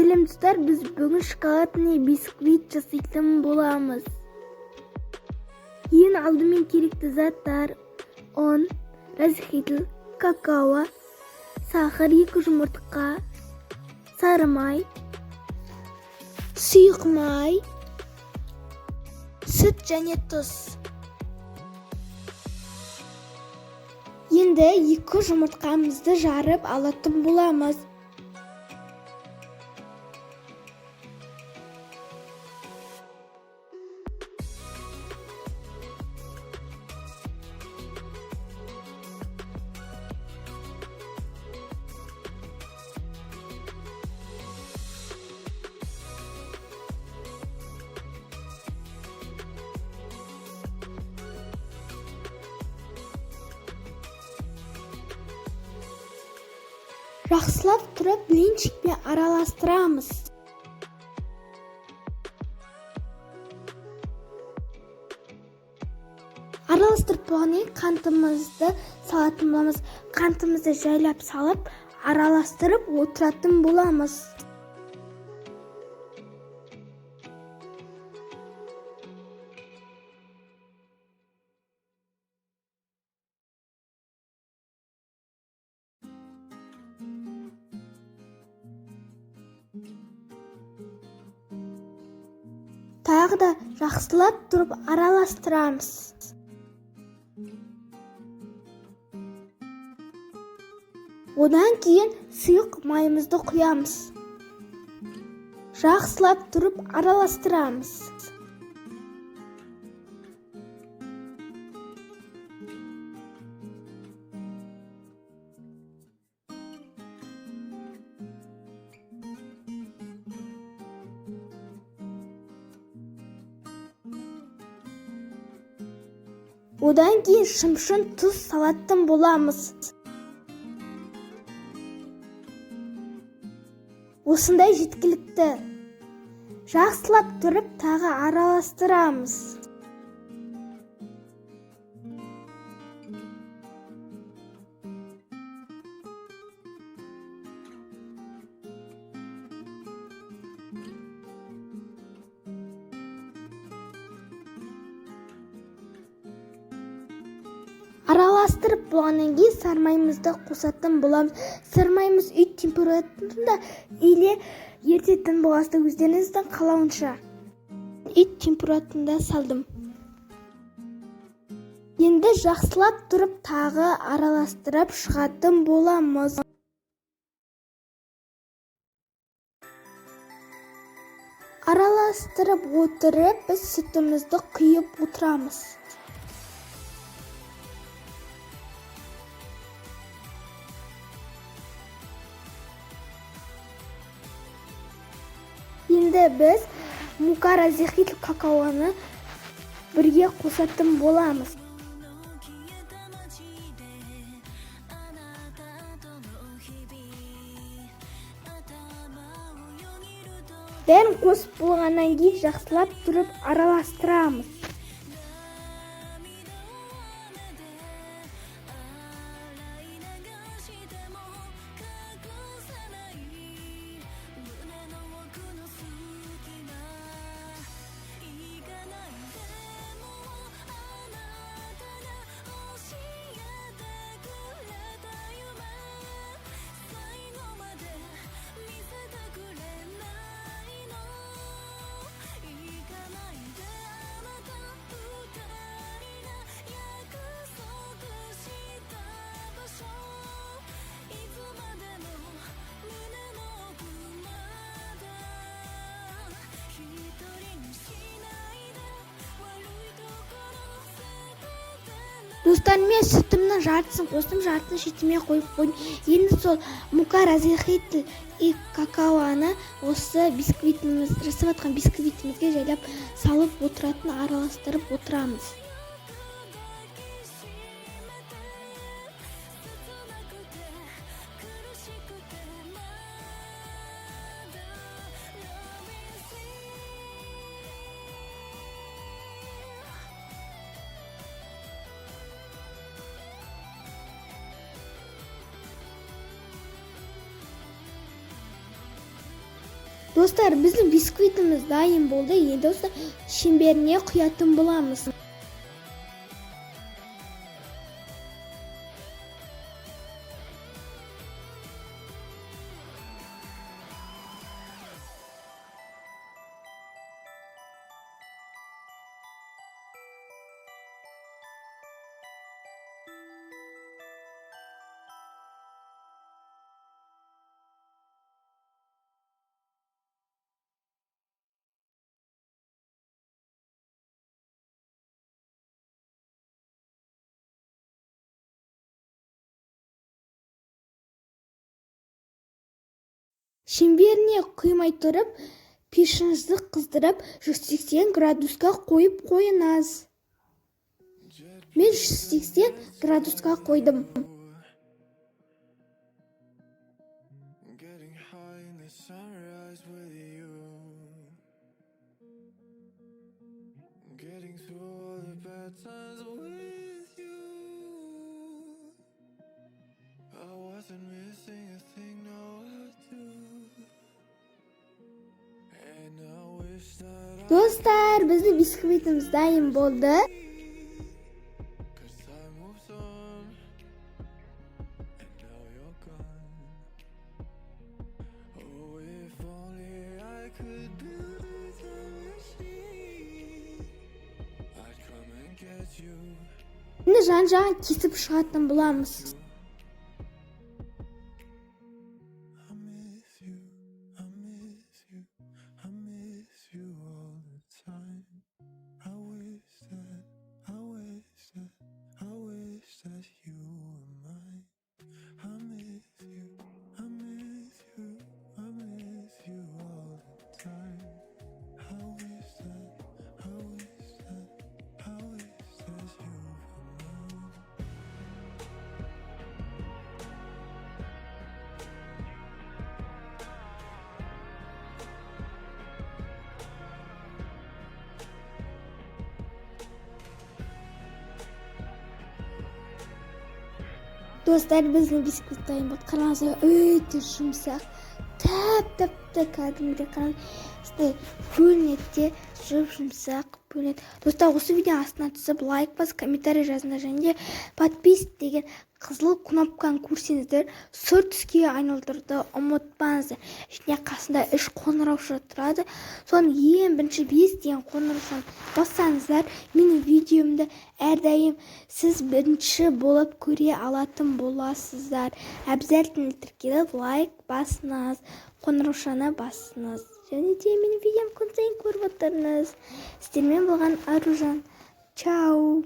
Selam dostlar, biz bugün şokoladli bisküvit жасайтын боламыз. Ең алдымен керекті заттар: un, разрыхлитель, какао, сахар, 2 жұмыртқа, сары май, сұйық май, сүт және тұз. Енді 2 жұмыртқамызды жарып алатын боламыз. Жақсылап тұрып блинчикпен араластырамыз. Араластырып болғаннан қантымызды салатын боламыз. Қантымызды жайлап салып, араластырып отыратын боламыз. Тағы да жақсылап тұрып араластырамыз. Одан кейін сұйық майымызды құямыз. Жақсылап тұрып араластырамыз. Одан кейін шымшын тұз салатын боламыз. Осындай жеткілікті. Жақсылап тұрып тағы араластырамыз. Араластырып болғаннан кейін сармаймызды қосатын боламыз. Сармаймыз үй температурасында или ерітетін боласыз, өздеріңіздің қалауынша. Үй температурасында салдым. Енді жақсылап тұрып тағы араластырып шығатын боламыз. Араластырып отырып, біз сүтімізді құйып отырамыз. Енді біз мука, разрыхлитель, какаоны бірге қосатын боламыз. Бәрін қосып болғаннан кейін жақсылап тұрып араластырамыз. Достар, мен сүтімнің жартысын қостым, жартысын шетіме қойып қойдым. Енді сол мука, разрыхлитель и какаоны осы бисквитіміз, жасап жатқан бисквитімізге жайлап салып отыратын, араластырып отырамыз. Достар, біздің бисквитіміз дайын болды. Енді осы шеңберіне құятын боламыз. Шеңберіне құймай тұрып, пешіңізді қыздырып, 180 градусқа қойып қойыңыз. Мен 180 градусқа қойдым. Dostlar, біздің бисквитіміз дайын болды. Şimdi жан-жағын кесіп шығатын боламыз. Dostlar, біздің бисквит дайын болды. Қараңыздар, өте жұмсақ. Тәп-тәп кәдімгідей қараңыз. Бөлінеді, жұмсақ бөлінеді. Достар, осы видео астына түсіп, лайк басып, комментарий жазыңдар және подписок деген қызыл кнопканы көрсеңіздер, сұр түске айналдыруды ұмытпаңыздар. Және қасында 3 қоңыраушы тұрады. Соның ең бірінші 5 деген қоңыраушаны бассаңыздар, менің видеомды әрдайым сіз бірінші болып көре алатын боласыздар. Обязательно тіркеліп лайк басыңыз, қоңыраушаны басыңыз. Және де менің видеом күн сайын көріп отырыңыз. Сіздермен болған Аружан. Чау!